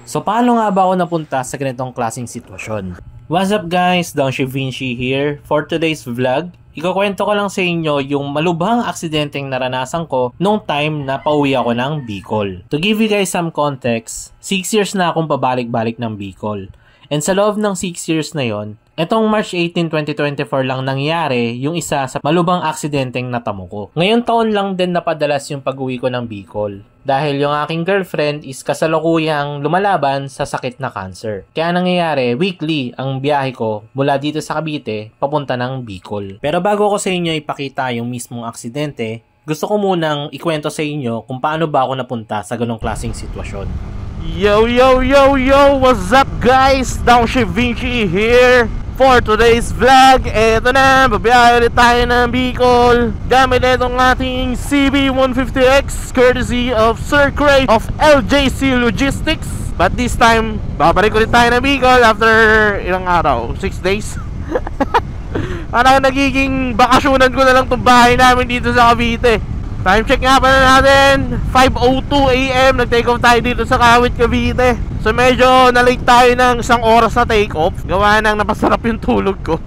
So paano nga ba ako napunta sa ganitong klaseng sitwasyon? What's up guys, Dongshi Vinci here. For today's vlog, ikukwento ko lang sa inyo yung malubhang aksidenteng naranasan ko nung time na pauwi ako ng Bicol. To give you guys some context, 6 years na akong pabalik-balik ng Bicol. And sa loob ng 6 years na yon, etong March 18, 2024 lang nangyari yung isa sa malubhang aksidenteng natamo ko. Ngayon taon lang din napadalas yung pag-uwi ko ng Bicol. Dahil yung aking girlfriend is kasalukuyang lumalaban sa sakit na cancer. Kaya nangyayari, weekly ang biyahe ko mula dito sa Cavite papunta ng Bicol. Pero bago ko sa inyo ipakita yung mismong aksidente, gusto ko munang ikwento sa inyo kung paano ba ako napunta sa ganong klaseng sitwasyon. Yo, what's up guys? Dongshi Vinci here for today's vlog. Eto na, babiyahe ulit tayo ng Bicol gamit itong ating CB150X courtesy of Sir Craig of LJC Logistics. But this time, babalik ulit tayo ng Bicol after ilang araw? 6 days? Parang nagiging bakasyonan ko na lang itong bahay namin dito sa Cavite. Time check nga pala natin, 5:02 AM, nag-take off tayo dito sa Kawit, Cavite. So medyo na-late tayo ng 1 oras na take off. Gawa nang napasarap yung tulog ko.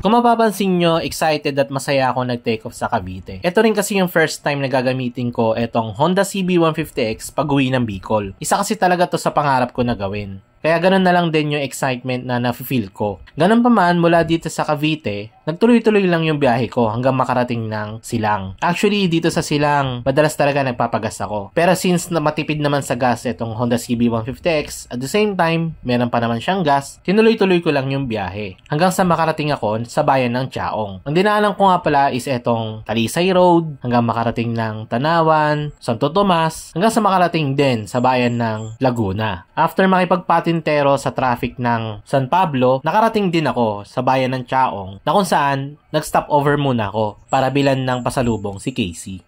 Kung mapapansin nyo, excited at masaya ako nag-take off sa Cavite. Ito rin kasi yung first time na gagamitin ko etong Honda CB150X pag-uwi ng Bicol. Isa kasi talaga to sa pangarap ko na gawin. Kaya ganun na lang din yung excitement na nafe-feel ko. Ganun pa man, mula dito sa Cavite, nagtuloy-tuloy lang yung biyahe ko hanggang makarating ng Silang. Actually, dito sa Silang, madalas talaga nagpapagas ako. Pero since na matipid naman sa gas itong Honda CB150X, at the same time, meron pa naman siyang gas, tinuloy-tuloy ko lang yung biyahe. Hanggang sa makarating ako sa bayan ng Chaong. Ang dinaanan ko nga pala is etong Talisay Road, hanggang makarating ng Tanawan, Santo Tomas, hanggang sa makarating din sa bayan ng Laguna. After makipagpatintero sa traffic ng San Pablo, nakarating din ako sa bayan ng Chaong na kung saan nag-stop over muna ako para bilan ng pasalubong si Casey.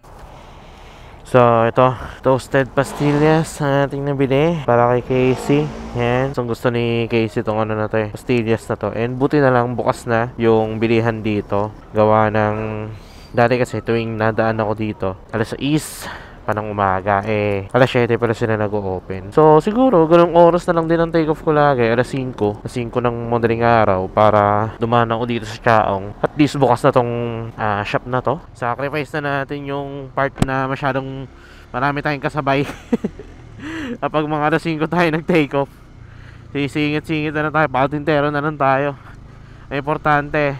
So ito, toasted pastillas ang ating nabili para kay Casey. Yan, so gusto ni Casey itong ano na to pastillas na to. And buti na lang bukas na yung bilihan dito. Gawa ng, dati kasi tuwing nadaan ako dito, alas 6 panang umaga, alas 7 pala sila nag-o-open. So, siguro, ganung oras na lang din ang take-off ko lagi. Alas 5 ng madaling araw para dumaan ako dito sa Chaong. At least bukas na tong shop na to. Sacrifice na natin yung part na masyadong marami tayong kasabay. Kapag mga alas 5 tayo nag-take-off, sisingit-singit na lang tayo, patintero na lang tayo. Ay, importante,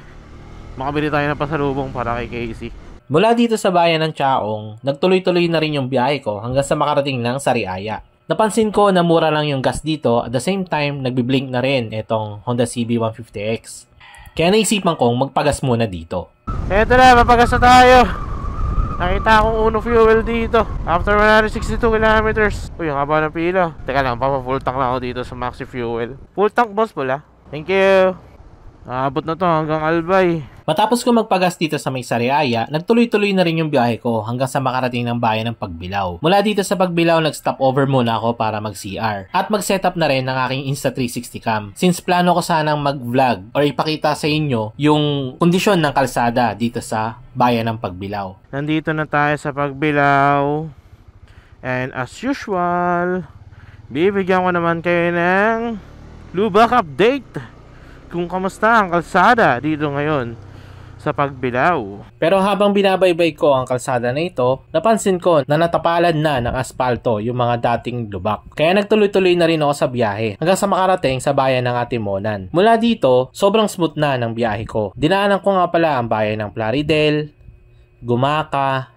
makabili tayo ng pasalubong para kay Casey. Mula dito sa bayan ng Chaong, nagtuloy-tuloy na rin yung biyahe ko hanggang sa makarating ng Sariaya. Napansin ko na mura lang yung gas dito, at the same time, nagbiblink na rin itong Honda CB150X. Kaya naisipan kong magpagas muna dito. Eto na, mapagas na tayo. Nakita akong Uno Fuel dito after 162 kilometers. Uy, ang haba ng pila. Teka lang, papa-full tank lang ako dito sa Maxi Fuel. Full tank boss pala. Thank you. Aabot na to hanggang Albay. Matapos ko magpagas dito sa may Sariaya, nagtuloy-tuloy na rin yung biyahe ko hanggang sa makarating ng bayan ng Pagbilao. Mula dito sa Pagbilao, nag-stop over muna ako para mag-CR. At mag-setup na rin ng aking Insta360 cam. Since plano ko sanang mag-vlog or ipakita sa inyo yung kondisyon ng kalsada dito sa bayan ng Pagbilao. Nandito na tayo sa Pagbilao. And as usual, bibigyan ko naman kayo ng lubak update kung kamusta ang kalsada dito ngayon sa Pagbilao. Pero habang binabaybay ko ang kalsada na ito, napansin ko na natapalad na ng aspalto yung mga dating lubak. Kaya nagtuloy-tuloy na rin ako sa biyahe hanggang sa makarating sa bayan ng Atimonan. Mula dito, sobrang smooth na ng biyahe ko. Dinaanan ko nga pala ang bayan ng Plaridel, Gumaca,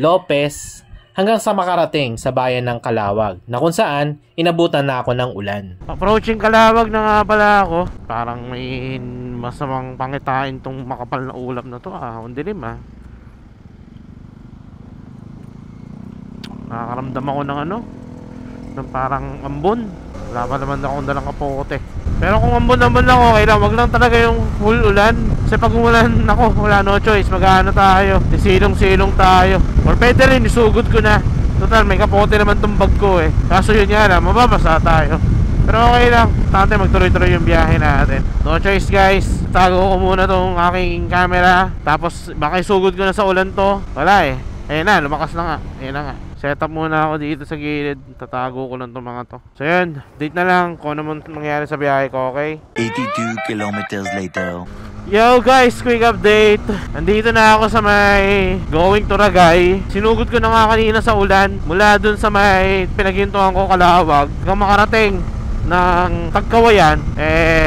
Lopez, hanggang sa makarating sa bayan ng Calawag na kung saan inabutan na ako ng ulan. Approaching Calawag na nga pala ako. Parang may masamang pangitain tong makapal na ulap na to. Ang dilim Nakakaramdam ako ng ng parang ambon. Wala pa naman akong dalang kapote. Pero kung ambon-ambon lang okay lang. Wag lang talaga yung full ulan. Kasi pag umulan ako, wala no choice. Mag-ano tayo, silong-silong tayo. Or pwede rin, isugod ko na. Total, may kapote naman tong bag ko Kaso yun nga lang, mababasa tayo. Pero okay lang, tante magtuloy-tuloy yung biyahe natin. No choice guys. Tago ko muna tong aking camera. Tapos baka isugod ko na sa ulan to. Wala Ayun na, lumakas na nga. Ayun na nga. Set up muna ako dito sa gilid. Tatago ko lang itong mga to. So yun, date na lang kung ano mangyari sa biyahe ko, okay? 82 kilometers later. Yo guys, quick update. Nandito na ako sa may going to Ragay. Sinugod ko na nga kanina sa ulan. Mula dun sa may pinaghintuan ko Kalawag hanggang makarating ng Tagkawayan,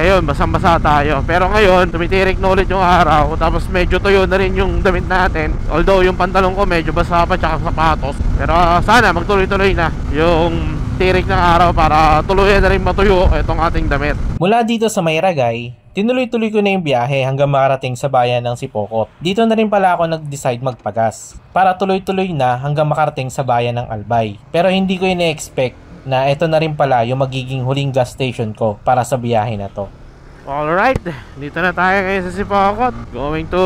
yun, basang-basa tayo. Pero ngayon, tumitirik na ulit yung araw. Tapos medyo tuyo na rin yung damit natin. Although yung pantalon ko medyo basa pa, tsaka sapatos. Pero sana magtuloy-tuloy na yung tirik ng araw para tuluyan na rin matuyo itong ating damit. Mula dito sa Mayragay, tinuloy-tuloy ko na yung biyahe hanggang makarating sa bayan ng Sipokot. Dito na rin pala ako nag-decide magpagas para tuloy-tuloy na hanggang makarating sa bayan ng Albay. Pero hindi ko ina-expect na ito na rin pala yung magiging huling gas station ko para sa biyahe na to. Alright, dito na tayo ngayon sa Sipokot. Going to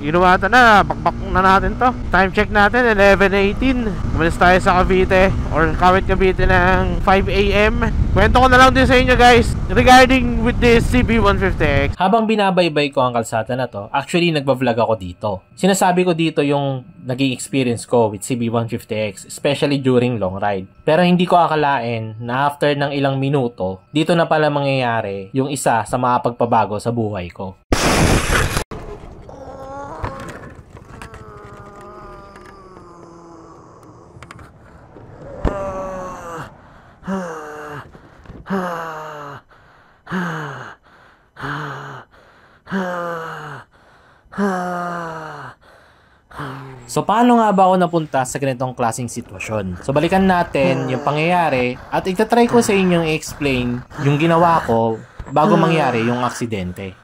Inuwatan na, bakbak na natin to. Time check natin, 11:18. Umalis tayo sa Cavite or Kawit Cavite ng 5 AM. Kwento ko na lang din sa inyo guys regarding with this CB150X. Habang binabaybay ko ang kalsada na to, actually nagbablog ako dito. Sinasabi ko dito yung naging experience ko with CB150X, especially during long ride. Pero hindi ko akalain na after ng ilang minuto, dito na pala mangyayari yung isa sa mga pagpabago sa buhay ko. So paano nga ba ako napunta sa ganitong klaseng sitwasyon? So balikan natin yung pangyayari at itatry ko sa inyong i-explain yung ginawa ko bago mangyari yung aksidente.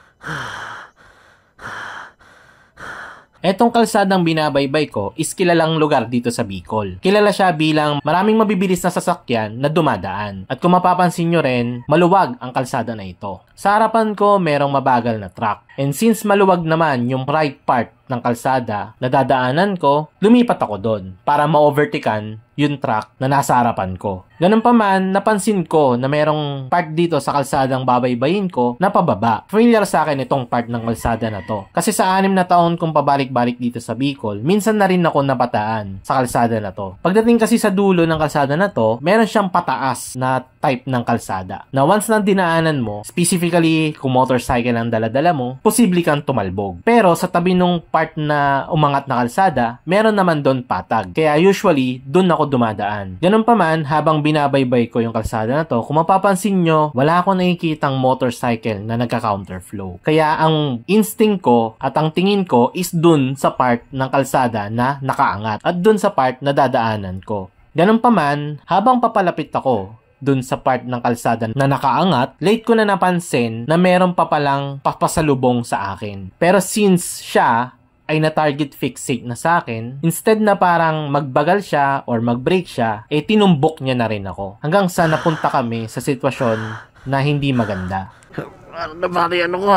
Etong kalsadang binabaybay ko is kilalang lugar dito sa Bicol. Kilala siya bilang maraming mabibilis na sasakyan na dumadaan. At kung mapapansin nyo rin, maluwag ang kalsada na ito. Sa harapan ko, merong mabagal na truck. And since maluwag naman yung right part ng kalsada na dadaanan ko, lumipat ako doon para ma-overtaken yung truck na nasa harapan ko. Ganun pa man, napansin ko na merong part dito sa kalsadang babaybayin ko na pababa. Familiar sa akin itong part ng kalsada na to. Kasi sa 6 na taon kong pabalik-balik dito sa Bicol, minsan na rin ako napataan sa kalsada na to. Pagdating kasi sa dulo ng kalsada na to, meron siyang pataas na type ng kalsada. Na once na dinaanan mo, specifically kung motorcycle ang daladala mo, posible kang tumalbog. Pero sa tabi nung part na umangat na kalsada, meron naman doon patag. Kaya usually, doon ako dumadaan. Ganun pa man, habang binabaybay ko yung kalsada na to, kung mapapansin nyo, wala akong nakikitang motorcycle na nagka-counterflow. Kaya ang instinct ko at ang tingin ko is dun sa part ng kalsada na nakaangat at dun sa part na dadaanan ko. Ganun pa man, habang papalapit ako dun sa part ng kalsada na nakaangat, late ko na napansin na meron pa palang papasalubong sa akin. Pero since siya ay na-target fixate na sa akin, instead na parang magbagal siya or mag-brake siya, tinumbok niya na rin ako. Hanggang sa napunta kami sa sitwasyon na hindi maganda. Nabari ko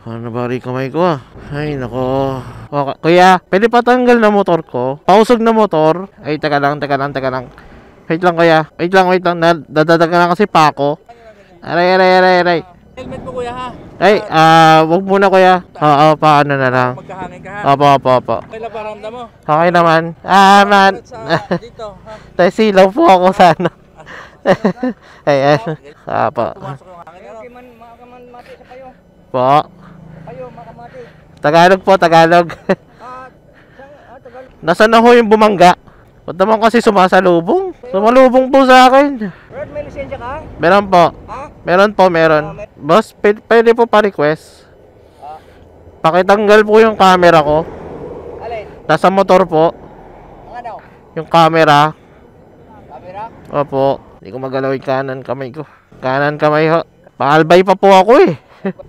nabari kamay ko Ay nako. Okay. Kuya, pwede patanggal na motor ko? Pausog na motor? Ay, teka lang. Wait lang kuya. Wait lang. Dadadagan na kasi pa ako. Aray. Helmet mo kuya ha? Ay, wag muna kuya. Oo, paano na lang. Magkahangin ka ha? Opo. Okay lang paramdam mo? Okay naman. Man. Dito ha? Tayo silaw po ako sana. Ay. Opo. Pumasok yung hangin ano? Makakamati sa kayo. Po. Kayo makamati. Tagalog po. Tagalog. Nasaan na ho yung bumangga? Ba't naman kasi sumasalubong? Sumalubong po sa akin. Brad, may lisensya ka? Meron po. Ha? Meron. Boss, pwede po pa-request. Pakitanggal po yung camera ko. Alin? Nasa motor po. Ang ano? Yung camera. Camera? Opo. Hindi ko magalaw yung kanan kamay ko. Kanan kamay ho. Paalbay pa po ako eh.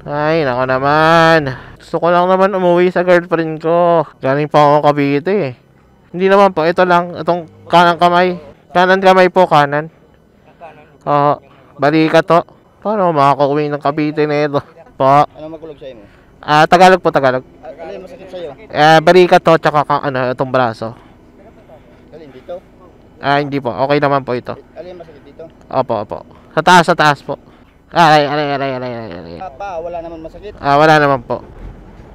Ay, nako naman. Gusto ko lang naman umuwi sa girlfriend ko. Galing pa ako Cavite eh. Hindi naman po, ito lang. Itong kanan kamay. Kanan kamay po, kanan. Oo. Balikat to. Paano makakauwi ng Cavite na ito? Po. Ano magulog sa'yo mo? Tagalog po, Tagalog. Alin masakit sa'yo? Balikat to, tsaka itong braso. Alin dito? Hindi po. Okay naman po ito. Alin masakit dito? Opo. Sa taas po. Aray. Wala naman masakit? Wala naman po.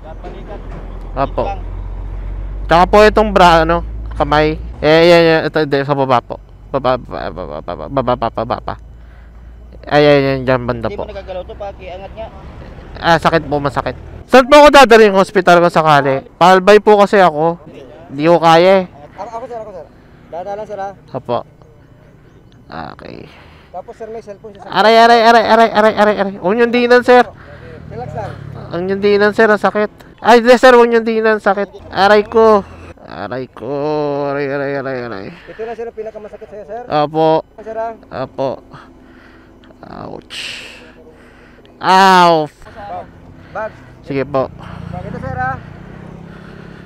Balikat. Opo. Tsaka po itong kamay. Yan. Ito, hindi, sa baba po. Baba pa. Ayan, dyan banda Hindi po. mo nagagalaw to, pakiangat niya. Sakit po, masakit. Saan po ako dadalhin yung hospital ko sakali? Palbay po kasi ako. Hindi ko kaya eh. Ako sir. Dadalan sir ha. Apo. Okay. Tapos sir, may cellphone siya. Aray. Huwag niyong dinan, sir. Relax lang. Huwag niyong dinan, sir. Ang sakit. Ay, di, sir. Huwag niyong dinan. Sakit. Aray ko. Aray. Ito na sir ang pinakamasakit sa'yo sir. Apo. Sir ha. Apo. Ouch. Ow. Bag. Sige po. Ito sir ha.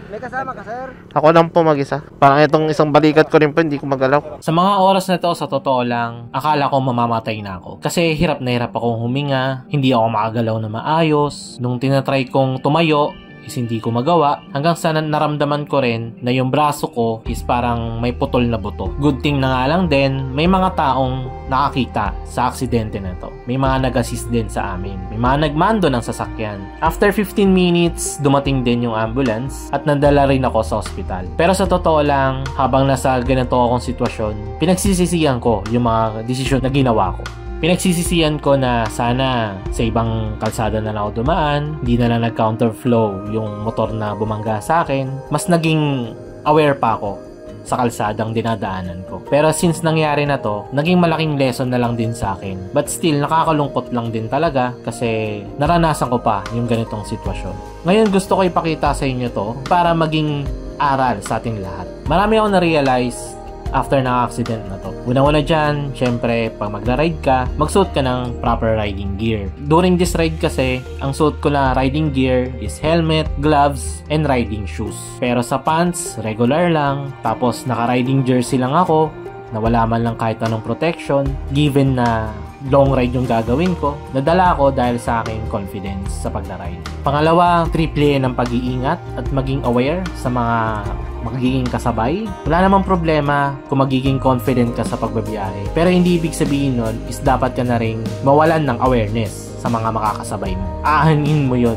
May kasama ka sir. Ako lang po mag-isa. Parang itong isang balikat ko rin po, hindi ko magalaw. Sa mga oras na to, sa totoo lang, akala ko mamamatay na ako. Kasi hirap na hirap akong huminga, hindi ako makagalaw na maayos. Nung tinatry kong tumayo, is hindi ko magawa. Hanggang sa naramdaman ko rin na yung braso ko is parang may putol na buto. Good thing na nga lang din, may mga taong nakakita sa aksidente na to. May mga nag-assist din sa amin. May mga nagmando ng sasakyan. After 15 minutes, dumating din yung ambulance at nadala rin ako sa ospital. Pero sa totoo lang, habang nasa ganito akong sitwasyon, pinagsisisihan ko yung mga desisyon na ginawa ko. Pinagsisisihan ko na sana sa ibang kalsada na lang ako dumaan, hindi na lang nag-counterflow yung motor na bumangga sa akin. Mas naging aware pa ako sa kalsadang dinadaanan ko. Pero since nangyari na to, naging malaking lesson na lang din sa akin. But still, nakakalungkot lang din talaga kasi naranasan ko pa yung ganitong sitwasyon. Ngayon gusto ko ipakita sa inyo to para maging aral sa ating lahat. Marami akong na-realize after ng accident na to. Una-una dyan, syempre, pag magra-ride ka, magsuot ka ng proper riding gear. During this ride kasi, ang suot ko na riding gear is helmet, gloves, and riding shoes. Pero sa pants, regular lang. Tapos, naka-riding jersey lang ako, na wala man lang kahit anong protection. Given na long ride yung gagawin ko, nadala ako dahil sa aking confidence sa pagla-ride. Pangalawa, triple ng pag-iingat at maging aware sa mga magiging kasabay. Wala namang problema kung magiging confident ka sa pagbabiyahe. Pero hindi ibig sabihin nun is dapat ka na ring mawalan ng awareness sa mga makakasabay mo. Aanin mo yon,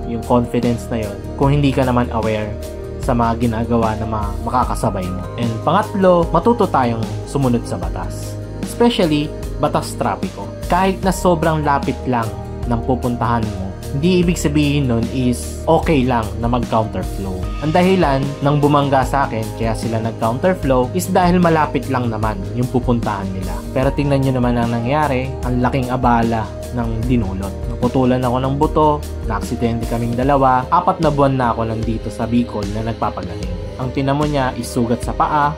yung confidence na yon, kung hindi ka naman aware sa mga ginagawa ng mga makakasabay mo. And pangatlo, matuto tayong sumunod sa batas. Especially, batas trapiko. Kahit na sobrang lapit lang ng pupuntahan mo, hindi ibig sabihin nun is okay lang na mag-counterflow. Ang dahilan ng bumangga sa akin kaya sila nag-counterflow is dahil malapit lang naman yung pupuntahan nila. Pero tingnan nyo naman ang nangyari, ang laking abala ng dinulot. Naputulan ako ng buto, na-aksidente kaming dalawa, 4 na buwan na ako nandito sa Bicol na nagpapagaling. Ang tinamo niya is sugat sa paa,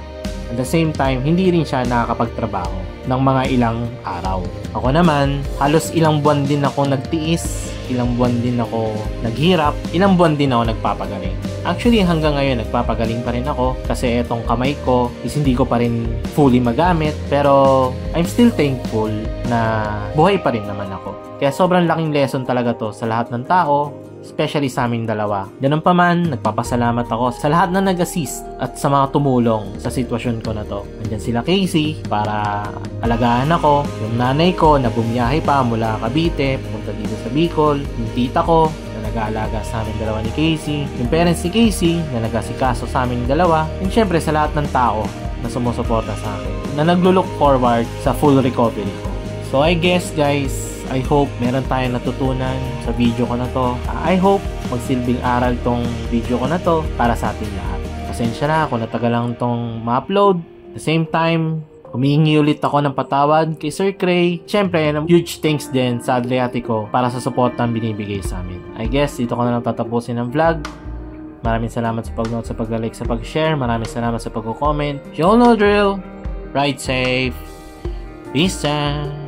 at the same time, hindi rin siya nakakapagtrabaho ng mga ilang araw. Ako naman, halos ilang buwan din ako nagtiis, ilang buwan din ako naghirap, ilang buwan din ako nagpapagaling. Actually, hanggang ngayon, nagpapagaling pa rin ako kasi etong kamay ko is hindi ko pa rin fully magamit. Pero, I'm still thankful na buhay pa rin naman ako. Kaya sobrang laking lesson talaga to sa lahat ng tao, especially sa aming dalawa. Ganun pa man, nagpapasalamat ako sa lahat na nag-assist at sa mga tumulong sa sitwasyon ko na to. Nandyan sila Casey para alagaan ako, yung nanay ko na bumiyahe pa mula Cavite, pumunta dito sa Bicol, yung tita ko na nag-aalaga sa aming dalawa ni Casey, yung parents ni Casey na nag-asikaso sa aming dalawa, and syempre sa lahat ng tao na sumusuporta sa akin, na naglo-look forward sa full recovery ko. So I guess guys, I hope meron tayong natutunan sa video ko na to. I hope magsilbing aral tong video ko na to para sa ating lahat. Pasensya na kung natagal lang tong ma-upload. At the same time, humihingi ulit ako ng patawad kay Sir Cray. Siyempre, huge thanks din sa Adriatico para sa support na binibigay sa amin. I guess dito ko na lang tatapusin ang vlog. Maraming salamat sa pag-note, sa pag-like, sa pag-share. Maraming salamat sa pag-comment. You all know the drill. Ride safe. Peace out.